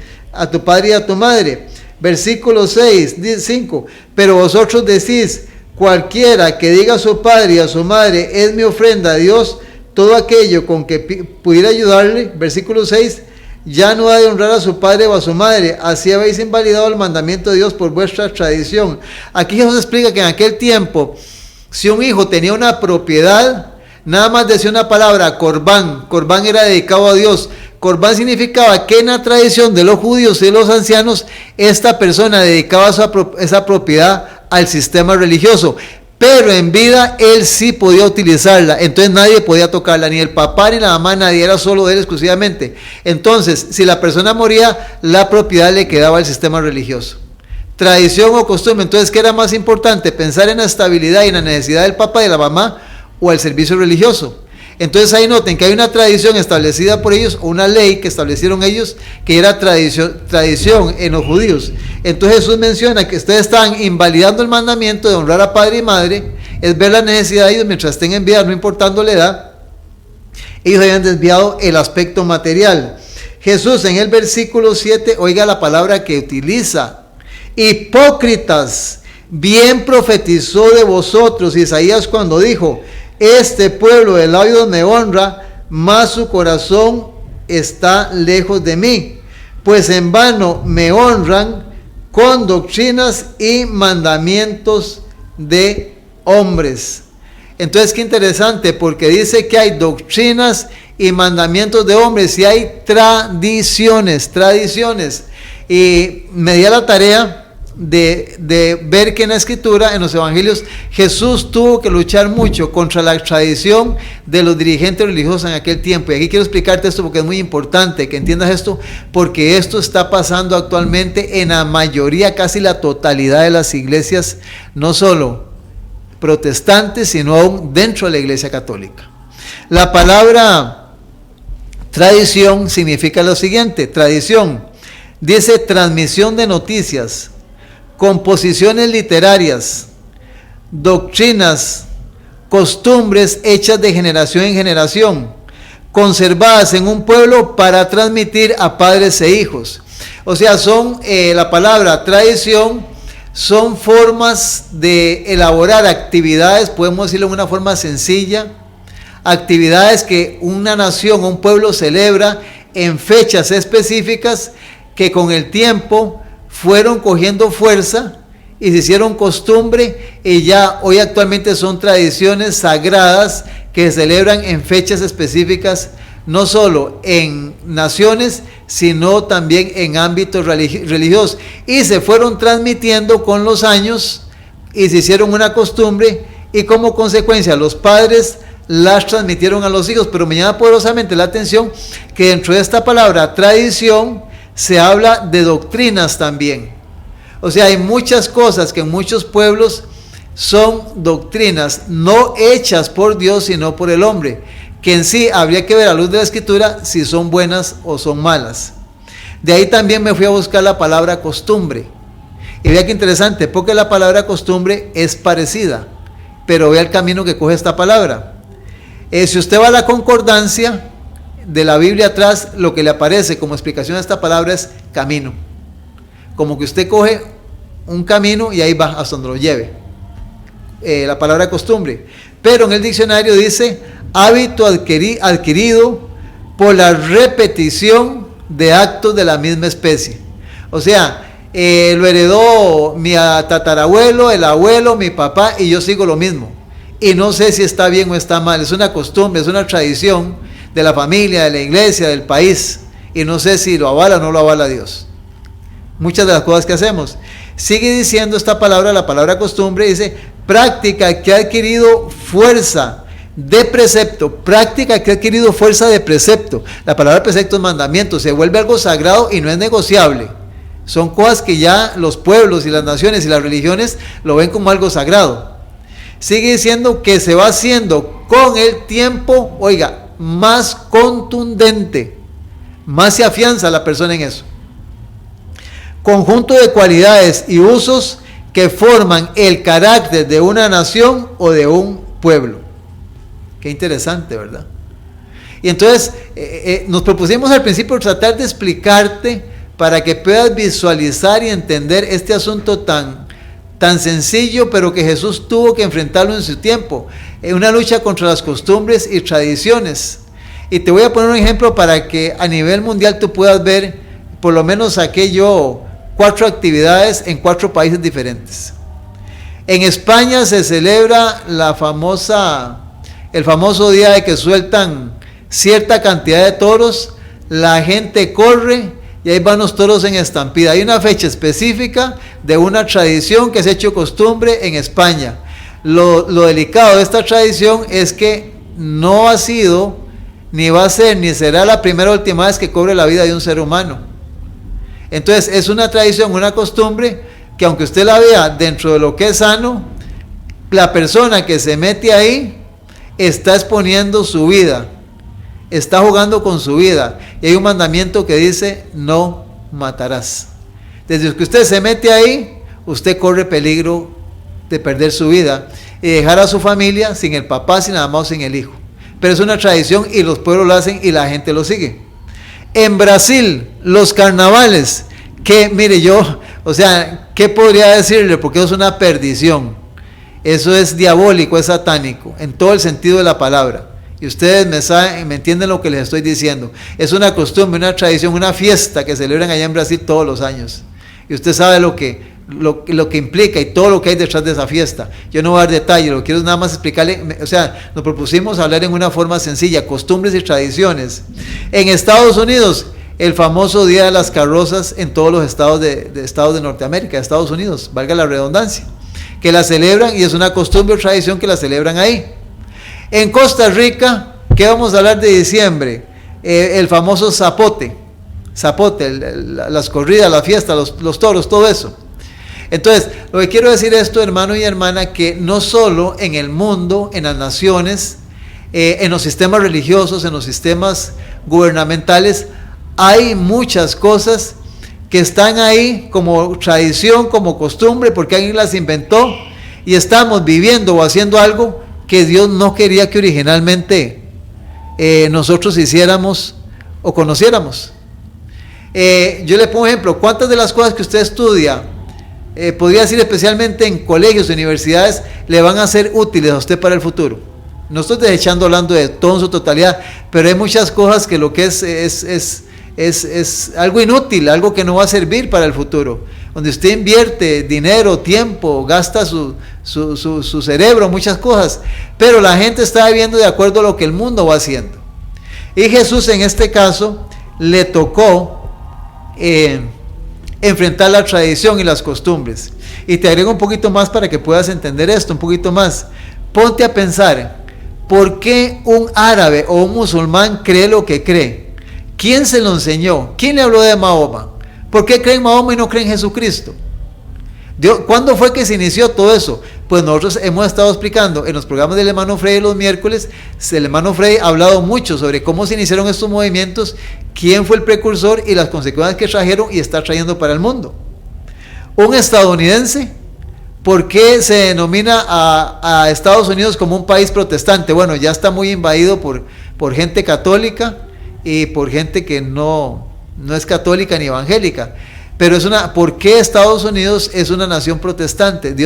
y a tu madre. Versículo 5, pero vosotros decís, cualquiera que diga a su padre y a su madre, es mi ofrenda a Dios, todo aquello con que pudiera ayudarle. Versículo 6, ya no ha de honrar a su padre o a su madre, así habéis invalidado el mandamiento de Dios por vuestra tradición. Aquí Jesús explica que en aquel tiempo, si un hijo tenía una propiedad, nada más decía una palabra, corbán. Corbán era dedicado a Dios. Corbán significaba que en la tradición de los judíos y de los ancianos, esta persona dedicaba esa propiedad al sistema religioso, pero en vida él sí podía utilizarla, entonces nadie podía tocarla, ni el papá ni la mamá, nadie, era solo de él exclusivamente. Entonces, si la persona moría, la propiedad le quedaba al sistema religioso. Tradición o costumbre. Entonces, ¿qué era más importante? Pensar en la estabilidad y en la necesidad del papá y de la mamá, o el servicio religioso. Entonces ahí noten que hay una tradición establecida por ellos, o una ley que establecieron ellos, que era tradición en los judíos. Entonces Jesús menciona que ustedes están invalidando el mandamiento de honrar a padre y madre, es ver la necesidad de ellos mientras estén en vida, no importando la edad. Ellos habían desviado el aspecto material. Jesús en el versículo 7, oiga la palabra que utiliza: hipócritas, bien profetizó de vosotros Isaías cuando dijo, este pueblo de labios me honra, mas su corazón está lejos de mí, pues en vano me honran con doctrinas y mandamientos de hombres. Entonces, qué interesante, porque dice que hay doctrinas y mandamientos de hombres, y hay tradiciones. Y me di a la tarea de ver que en la escritura, en los evangelios, Jesús tuvo que luchar mucho contra la tradición de los dirigentes religiosos en aquel tiempo. Y aquí quiero explicarte esto porque es muy importante que entiendas esto, porque esto está pasando actualmente en la mayoría, casi la totalidad de las iglesias, no solo protestantes, sino aún dentro de la iglesia católica. La palabra tradición significa lo siguiente: tradición dice transmisión de noticias, composiciones literarias, doctrinas, costumbres hechas de generación en generación, conservadas en un pueblo para transmitir a padres e hijos. O sea, son la palabra tradición, son formas de elaborar actividades, podemos decirlo en una forma sencilla, actividades que una nación, un pueblo celebra en fechas específicas, que con el tiempo fueron cogiendo fuerza y se hicieron costumbre, y ya hoy actualmente son tradiciones sagradas que se celebran en fechas específicas, no solo en naciones, sino también en ámbitos religiosos, y se fueron transmitiendo con los años y se hicieron una costumbre, y como consecuencia los padres las transmitieron a los hijos, pero me llama poderosamente la atención que dentro de esta palabra tradición se habla de doctrinas también. O sea, hay muchas cosas que en muchos pueblos son doctrinas no hechas por Dios sino por el hombre, que en sí habría que ver a luz de la Escritura si son buenas o son malas. De ahí también me fui a buscar la palabra costumbre, y vea que interesante, porque la palabra costumbre es parecida, pero vea el camino que coge esta palabra. Si usted va a la concordancia de la Biblia atrás, lo que le aparece como explicación a esta palabra es camino, como que usted coge un camino y ahí va hasta donde lo lleve, la palabra costumbre. Pero en el diccionario dice hábito adquirido por la repetición de actos de la misma especie. O sea, lo heredó mi tatarabuelo, el abuelo, mi papá, y yo sigo lo mismo. Y no sé si está bien o está mal. Es una costumbre, es una tradición de la familia, de la iglesia, del país. Y no sé si lo avala o no lo avala Dios. Muchas de las cosas que hacemos. Sigue diciendo esta palabra, la palabra costumbre, dice práctica que ha adquirido fuerza de precepto. Práctica que ha adquirido fuerza de precepto. La palabra precepto es mandamiento. Se vuelve algo sagrado y no es negociable. Son cosas que ya los pueblos y las naciones y las religiones lo ven como algo sagrado. Sigue diciendo que se va haciendo con el tiempo, oiga, más contundente, más se afianza la persona en eso. Conjunto de cualidades y usos que forman el carácter de una nación o de un pueblo. Qué interesante, ¿verdad? Y entonces nos propusimos al principio tratar de explicarte para que puedas visualizar y entender este asunto tan sencillo, pero que Jesús tuvo que enfrentarlo en su tiempo, una lucha contra las costumbres y tradiciones. Y te voy a poner un ejemplo para que a nivel mundial tú puedas ver, por lo menos saqué yo 4 actividades en 4 países diferentes. En España se celebra el famoso día de que sueltan cierta cantidad de toros, la gente corre y ahí van los toros en estampida. Hay una fecha específica de una tradición que se ha hecho costumbre en España. Lo delicado de esta tradición es que no ha sido, ni va a ser, ni será la primera o última vez que cobre la vida de un ser humano. Entonces es una tradición, una costumbre que aunque usted la vea dentro de lo que es sano, la persona que se mete ahí está exponiendo su vida, está jugando con su vida. Y hay un mandamiento que dice no matarás. Desde que usted se mete ahí, usted corre peligro de perder su vida y dejar a su familia sin el papá, sin la mamá o sin el hijo. Pero es una tradición y los pueblos lo hacen y la gente lo sigue. En Brasil, los carnavales, que mire yo, o sea, ¿qué podría decirle? Porque eso es una perdición. Eso es diabólico, es satánico, en todo el sentido de la palabra. Y ustedes me entienden lo que les estoy diciendo. Es una costumbre, una tradición, una fiesta que celebran allá en Brasil todos los años. Y usted sabe lo que implica y todo lo que hay detrás de esa fiesta. Yo no voy a dar detalles, lo quiero nada más explicarle. O sea, nos propusimos hablar en una forma sencilla, costumbres y tradiciones. En Estados Unidos, el famoso Día de las Carrozas en todos los estados de Norteamérica, Estados Unidos, valga la redundancia, que la celebran y es una costumbre o tradición que la celebran ahí. En Costa Rica, ¿qué vamos a hablar de diciembre? El famoso zapote, las corridas, la fiesta, los toros, todo eso. Entonces, lo que quiero decir esto, hermano y hermana, que no solo en el mundo, en las naciones, en los sistemas religiosos, en los sistemas gubernamentales, hay muchas cosas que están ahí como tradición, como costumbre, porque alguien las inventó y estamos viviendo o haciendo algo que Dios no quería que originalmente nosotros hiciéramos o conociéramos. Yo le pongo ejemplo, ¿cuántas de las cosas que usted estudia, podría decir especialmente en colegios, universidades, le van a ser útiles a usted para el futuro? No estoy desechando hablando de todo en su totalidad, pero hay muchas cosas que lo que es algo inútil, algo que no va a servir para el futuro, donde usted invierte dinero, tiempo, gasta su cerebro, muchas cosas, pero la gente está viviendo de acuerdo a lo que el mundo va haciendo. Y Jesús en este caso le tocó enfrentar la tradición y las costumbres. Y te agrego un poquito más para que puedas entender esto un poquito más. Ponte a pensar, ¿por qué un árabe o un musulmán cree lo que cree? ¿Quién se lo enseñó? ¿Quién le habló de Mahoma? ¿Por qué creen Mahoma y no creen Jesucristo? ¿Cuándo fue que se inició todo eso? Pues nosotros hemos estado explicando en los programas del hermano Frey los miércoles. El hermano Frey ha hablado mucho sobre cómo se iniciaron estos movimientos, quién fue el precursor y las consecuencias que trajeron y está trayendo para el mundo. Un estadounidense, ¿por qué se denomina a Estados Unidos como un país protestante? Bueno, ya está muy invadido por gente católica y por gente que no es católica ni evangélica. Pero ¿por qué Estados Unidos es una nación protestante? ¿De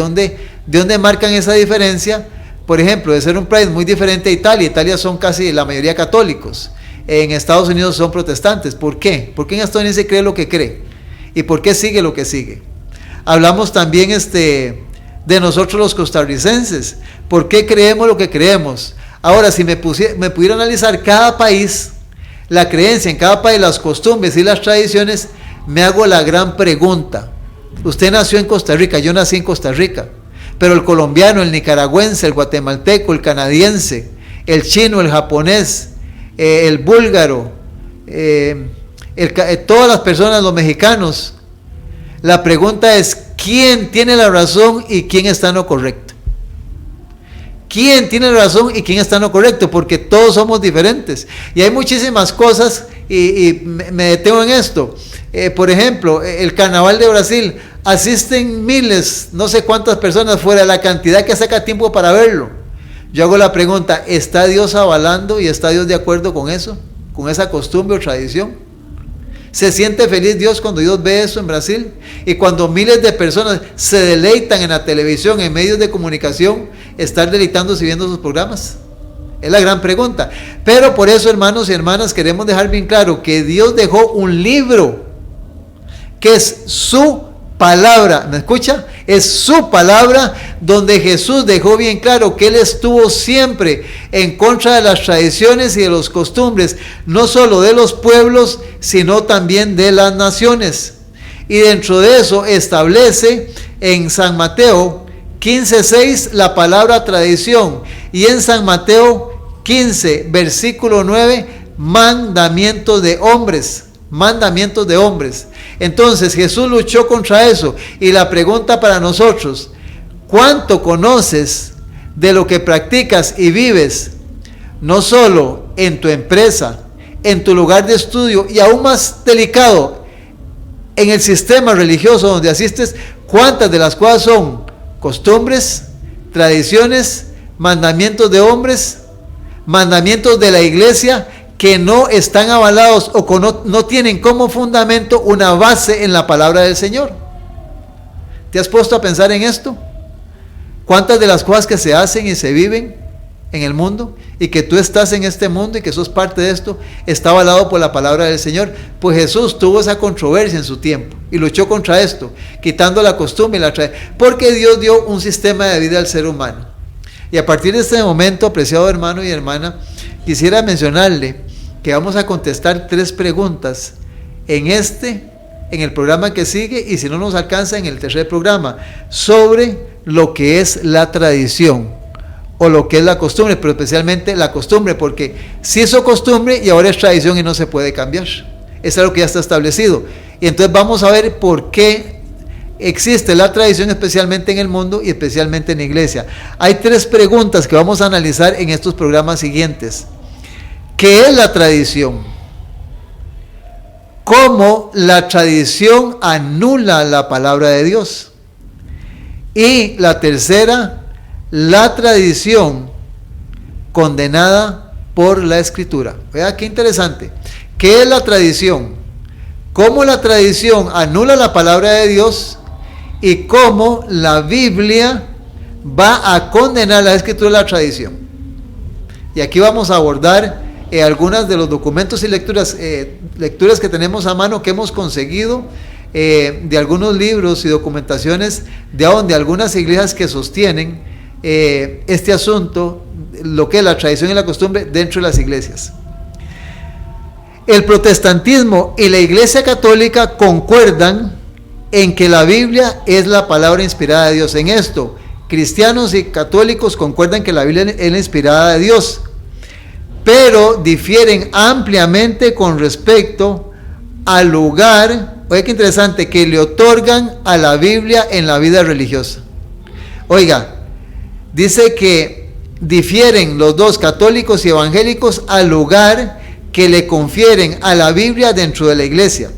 dónde marcan esa diferencia? Por ejemplo, de ser un país muy diferente a Italia. Italia son casi la mayoría católicos. En Estados Unidos son protestantes. ¿Por qué? ¿Por qué en Estados Unidos se cree lo que cree? ¿Y por qué sigue lo que sigue? Hablamos también de nosotros los costarricenses. ¿Por qué creemos lo que creemos? Ahora, si me pudiera analizar cada país, la creencia en cada país, las costumbres y las tradiciones, me hago la gran pregunta. Usted nació en Costa Rica, yo nací en Costa Rica, pero el colombiano, el nicaragüense, el guatemalteco, el canadiense, el chino, el japonés, el búlgaro, todas las personas, los mexicanos, la pregunta es, ¿quién tiene la razón y quién está en lo correcto? ¿Quién tiene la razón y quién está en lo correcto? Porque todos somos diferentes. Y hay muchísimas cosas, y me detengo en esto. Por ejemplo, el carnaval de Brasil, asisten miles, no sé cuántas personas, fuera de la cantidad que saca tiempo para verlo. Yo hago la pregunta, ¿está Dios avalando y está Dios de acuerdo con eso? ¿Con esa costumbre o tradición? ¿Se siente feliz Dios cuando Dios ve eso en Brasil? Y cuando miles de personas se deleitan en la televisión, en medios de comunicación, estar deleitándose y viendo sus programas. Es la gran pregunta. Pero por eso, hermanos y hermanas, queremos dejar bien claro que Dios dejó un libro que es su palabra. ¿Me escucha? Es su palabra, donde Jesús dejó bien claro que Él estuvo siempre en contra de las tradiciones y de las costumbres, no solo de los pueblos, sino también de las naciones. Y dentro de eso establece en San Mateo 15:6 la palabra tradición, y en San Mateo 15, versículo 9, mandamientos de hombres. Mandamientos de hombres. Entonces Jesús luchó contra eso, y la pregunta para nosotros, ¿cuánto conoces de lo que practicas y vives, no solo en tu empresa, en tu lugar de estudio, y aún más delicado, en el sistema religioso donde asistes? ¿Cuántas de las cosas son costumbres, tradiciones, mandamientos de hombres, mandamientos de la iglesia, que no están avalados o no tienen como fundamento una base en la palabra del Señor? ¿Te has puesto a pensar en esto? ¿Cuántas de las cosas que se hacen y se viven en el mundo, y que tú estás en este mundo y que sos parte de esto, está avalado por la palabra del Señor? Pues Jesús tuvo esa controversia en su tiempo y luchó contra esto, quitando la costumbre y la tradición, porque Dios dio un sistema de vida al ser humano. Y a partir de este momento, apreciado hermano y hermana, quisiera mencionarle que vamos a contestar 3 preguntas en el programa que sigue, y si no nos alcanza, en el tercer programa, sobre lo que es la tradición o lo que es la costumbre, pero especialmente la costumbre, porque si hizo costumbre y ahora es tradición y no se puede cambiar. Es algo que ya está establecido. Y entonces vamos a ver por qué existe la tradición, especialmente en el mundo y especialmente en la iglesia. Hay 3 preguntas que vamos a analizar en estos programas siguientes. ¿Qué es la tradición? ¿Cómo la tradición anula la palabra de Dios? Y la tercera, la tradición condenada por la Escritura. Vea qué interesante. ¿Qué es la tradición? ¿Cómo la tradición anula la palabra de Dios? Y cómo la Biblia va a condenar la Escritura y la tradición. Y aquí vamos a abordar algunas de los documentos y lecturas que tenemos a mano, que hemos conseguido de algunos libros y documentaciones de algunas iglesias que sostienen este asunto, lo que es la tradición y la costumbre dentro de las iglesias. El protestantismo y la iglesia católica concuerdan en que la Biblia es la palabra inspirada de Dios. En esto, cristianos y católicos concuerdan que la Biblia es la inspirada de Dios, pero difieren ampliamente con respecto al lugar, oiga qué interesante, que le otorgan a la Biblia en la vida religiosa. Oiga, dice que difieren los dos, católicos y evangélicos, al lugar que le confieren a la Biblia dentro de la iglesia.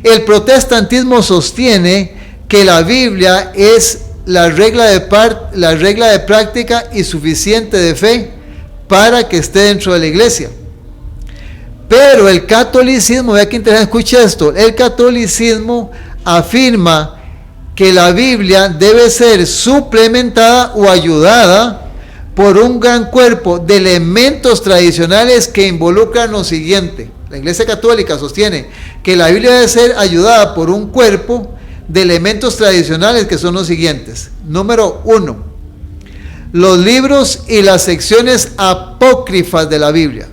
El protestantismo sostiene que la Biblia es la regla de práctica y suficiente de fe para que esté dentro de la iglesia. Pero el catolicismo, vea que interesante, escucha esto, el catolicismo afirma que la Biblia debe ser suplementada o ayudada por un gran cuerpo de elementos tradicionales que involucran lo siguiente. La Iglesia Católica sostiene que la Biblia debe ser ayudada por un cuerpo de elementos tradicionales que son los siguientes. Número 1, los libros y las secciones apócrifas de la Biblia.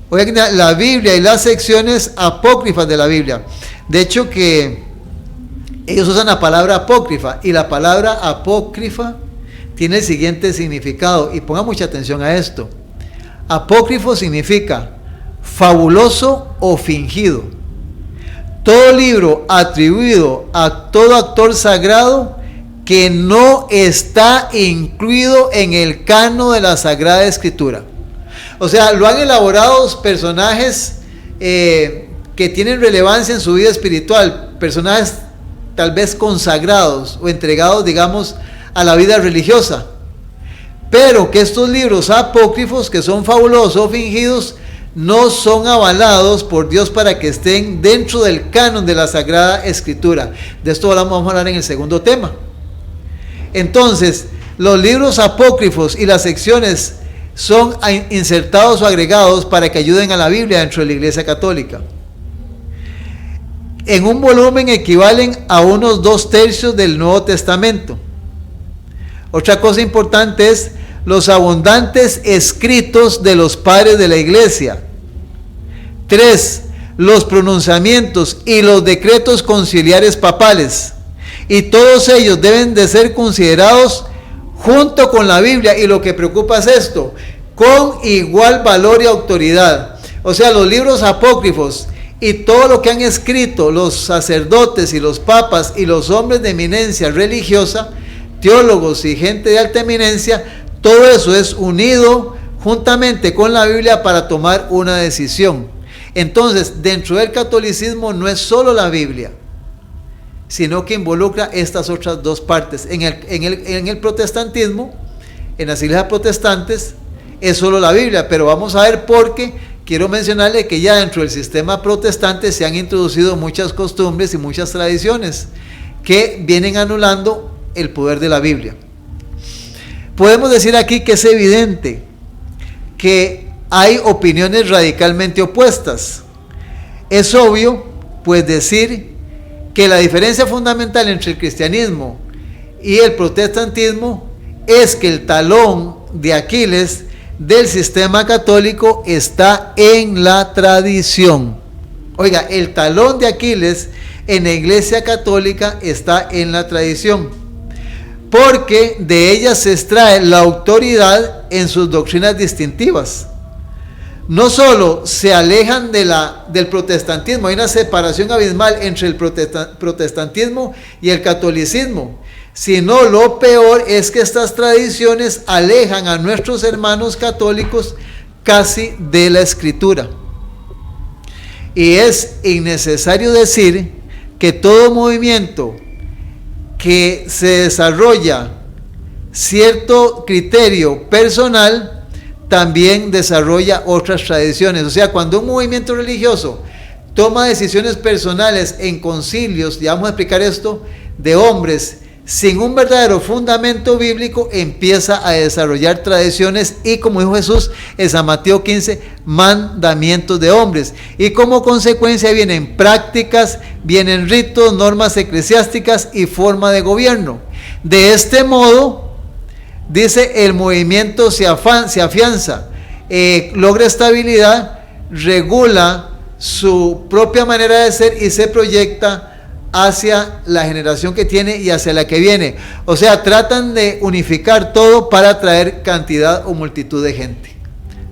Oigan, la Biblia y las secciones apócrifas de la Biblia. De hecho que ellos usan la palabra apócrifa, y la palabra apócrifa tiene el siguiente significado, y ponga mucha atención a esto. Apócrifo significa fabuloso o fingido. Todo libro atribuido a todo actor sagrado que no está incluido en el canon de la Sagrada Escritura. O sea, lo han elaborado personajes que tienen relevancia en su vida espiritual, personajes tal vez consagrados o entregados, digamos, a la vida religiosa, pero que estos libros apócrifos, que son fabulosos o fingidos, no son avalados por Dios para que estén dentro del canon de la Sagrada Escritura. De esto vamos a hablar en el segundo tema. Entonces, los libros apócrifos y las secciones son insertados o agregados para que ayuden a la Biblia dentro de la Iglesia Católica. En un volumen equivalen a unos 2/3 del Nuevo Testamento. Otra cosa importante es los abundantes escritos de los padres de la iglesia. 3, los pronunciamientos y los decretos conciliares papales. Y todos ellos deben de ser considerados junto con la Biblia, y lo que preocupa es esto, con igual valor y autoridad. O sea, los libros apócrifos y todo lo que han escrito los sacerdotes y los papas y los hombres de eminencia religiosa, teólogos y gente de alta eminencia, todo eso es unido juntamente con la Biblia para tomar una decisión. Entonces, dentro del catolicismo no es solo la Biblia, sino que involucra estas otras dos partes. En el protestantismo, en las iglesias protestantes, es solo la Biblia, pero vamos a ver por qué. Quiero mencionarle que ya dentro del sistema protestante se han introducido muchas costumbres y muchas tradiciones que vienen anulando el poder de la Biblia. Podemos decir aquí que es evidente que hay opiniones radicalmente opuestas. Es obvio, pues, decir que la diferencia fundamental entre el cristianismo y el protestantismo es que el talón de Aquiles del sistema católico está en la tradición. Oiga, el talón de Aquiles en la Iglesia Católica está en la tradición, porque de ella se extrae la autoridad en sus doctrinas distintivas. No solo se alejan del protestantismo, hay una separación abismal entre el protestantismo y el catolicismo, sino lo peor es que estas tradiciones alejan a nuestros hermanos católicos casi de la Escritura. Y es innecesario decir que todo movimiento que se desarrolla cierto criterio personal también desarrolla otras tradiciones. O sea, cuando un movimiento religioso toma decisiones personales en concilios, ya vamos a explicar esto, de hombres sin un verdadero fundamento bíblico, empieza a desarrollar tradiciones y, como dijo Jesús en San Mateo 15, mandamientos de hombres. Y como consecuencia vienen prácticas, vienen ritos, normas eclesiásticas y forma de gobierno. De este modo, dice, el movimiento se afianza, logra estabilidad, regula su propia manera de ser y se proyecta hacia la generación que tiene y hacia la que viene. O sea, tratan de unificar todo para atraer cantidad o multitud de gente,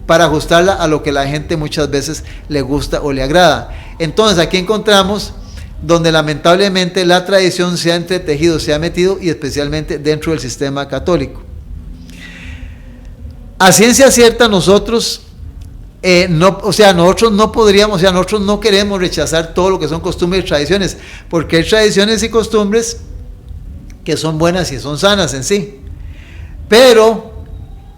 para ajustarla a lo que la gente muchas veces le gusta o le agrada. Entonces aquí encontramos donde lamentablemente la tradición se ha entretejido, se ha metido, y especialmente dentro del sistema católico. A ciencia cierta nosotros nosotros no podríamos, nosotros no queremos rechazar todo lo que son costumbres y tradiciones, porque hay tradiciones y costumbres que son buenas y son sanas en sí, pero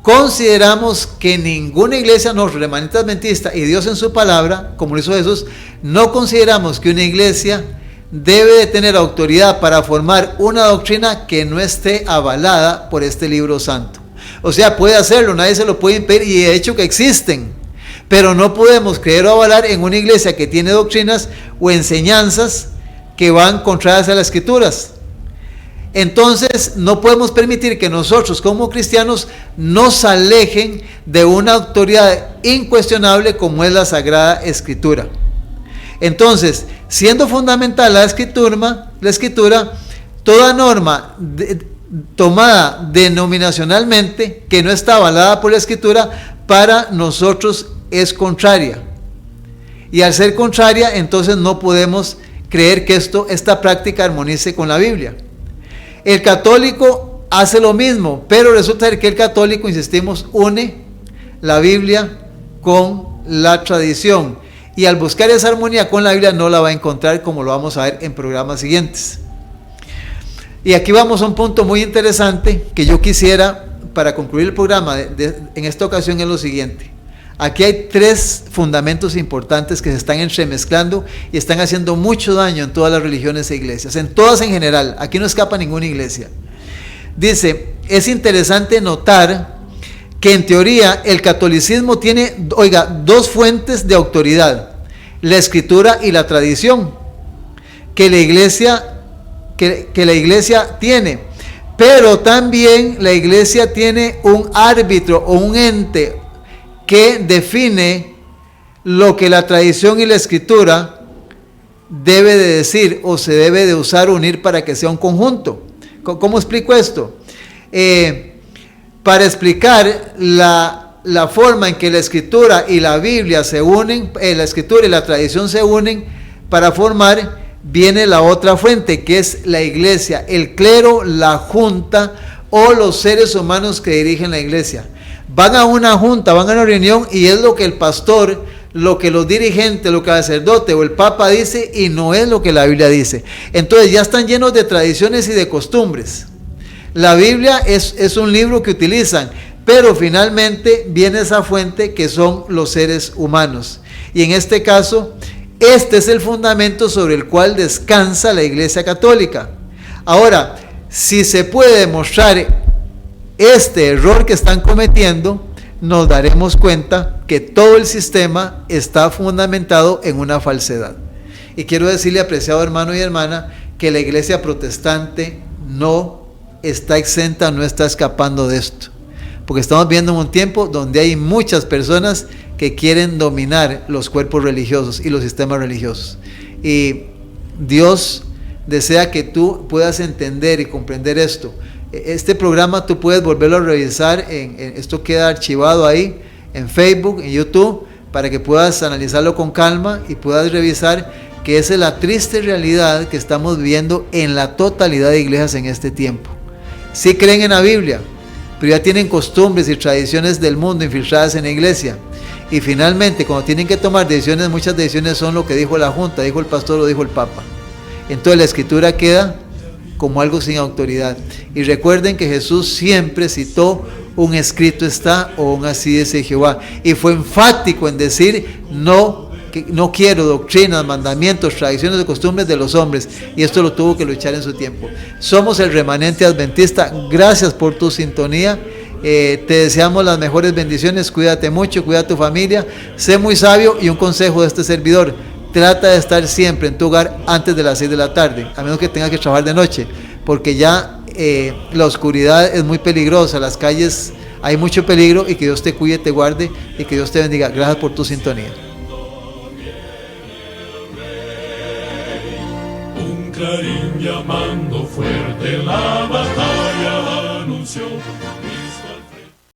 consideramos que ninguna iglesia, no, remanente adventista y Dios en su palabra, como lo hizo Jesús, no consideramos que una iglesia debe de tener autoridad para formar una doctrina que no esté avalada por este libro santo. O sea, puede hacerlo, nadie se lo puede impedir, y de hecho que existen, pero no podemos creer o avalar en una iglesia que tiene doctrinas o enseñanzas que van contrarias a las escrituras. Entonces no podemos permitir que nosotros como cristianos nos alejen de una autoridad incuestionable como es la Sagrada Escritura. Entonces, siendo fundamental la escritura, toda norma tomada denominacionalmente que no está avalada por la Escritura, para nosotros es contraria. Y al ser contraria, entonces no podemos creer que esta práctica armonice con la Biblia. El católico hace lo mismo, pero resulta que el católico, insistimos, une la Biblia con la tradición, y al buscar esa armonía con la Biblia no la va a encontrar, como lo vamos a ver en programas siguientes. Y aquí vamos a un punto muy interesante que yo quisiera, para concluir el programa en esta ocasión, es lo siguiente. Aquí hay 3 fundamentos importantes que se están entremezclando y están haciendo mucho daño en todas las religiones e iglesias, en todas en general. Aquí no escapa ninguna iglesia. Dice, es interesante notar que en teoría el catolicismo tiene, 2 fuentes de autoridad: la escritura y la tradición, que la iglesia tiene. Pero también la iglesia tiene un árbitro o un ente que define lo que la tradición y la escritura debe de decir o se debe de usar o unir para que sea un conjunto. ¿Cómo explico esto? Para explicar la forma en que la escritura y la Biblia se unen, la escritura y la tradición se unen para formar, viene la otra fuente, que es la iglesia, el clero, la junta o los seres humanos que dirigen la iglesia. Van a una junta, van a una reunión, y es lo que el pastor, lo que los dirigentes, lo que el sacerdote o el papa dice, y no es lo que la Biblia dice. Entonces ya están llenos de tradiciones y de costumbres. La Biblia es un libro que utilizan, pero finalmente viene esa fuente que son los seres humanos. Y en este caso, este es el fundamento sobre el cual descansa la Iglesia Católica. Ahora, si se puede demostrar este error que están cometiendo, nos daremos cuenta que todo el sistema está fundamentado en una falsedad. Y quiero decirle, apreciado hermano y hermana, que la iglesia protestante no está exenta, no está escapando de esto, porque estamos viendo un tiempo donde hay muchas personas que quieren dominar los cuerpos religiosos y los sistemas religiosos, y Dios desea que tú puedas entender y comprender esto. Este programa tú puedes volverlo a revisar, esto queda archivado ahí en Facebook, en YouTube, para que puedas analizarlo con calma y puedas revisar que esa es la triste realidad que estamos viviendo en la totalidad de iglesias en este tiempo. Sí creen en la Biblia, pero ya tienen costumbres y tradiciones del mundo infiltradas en la iglesia, y finalmente cuando tienen que tomar decisiones, muchas decisiones son lo que dijo la junta, dijo el pastor o dijo el papa. Entonces la escritura queda como algo sin autoridad. Y recuerden que Jesús siempre citó un escrito está o un así dice Jehová, y fue enfático en decir no quiero doctrinas, mandamientos, tradiciones y costumbres de los hombres, y esto lo tuvo que luchar en su tiempo. Somos el remanente adventista. Gracias por tu sintonía. Te deseamos las mejores bendiciones. Cuídate mucho, cuida a tu familia, sé muy sabio, y un consejo de este servidor: trata de estar siempre en tu hogar antes de las 6 de la tarde, a menos que tengas que trabajar de noche, porque ya la oscuridad es muy peligrosa, las calles hay mucho peligro, y que Dios te cuide, te guarde y que Dios te bendiga. Gracias por tu sintonía. clarín llamando fuerte la batalla anunció.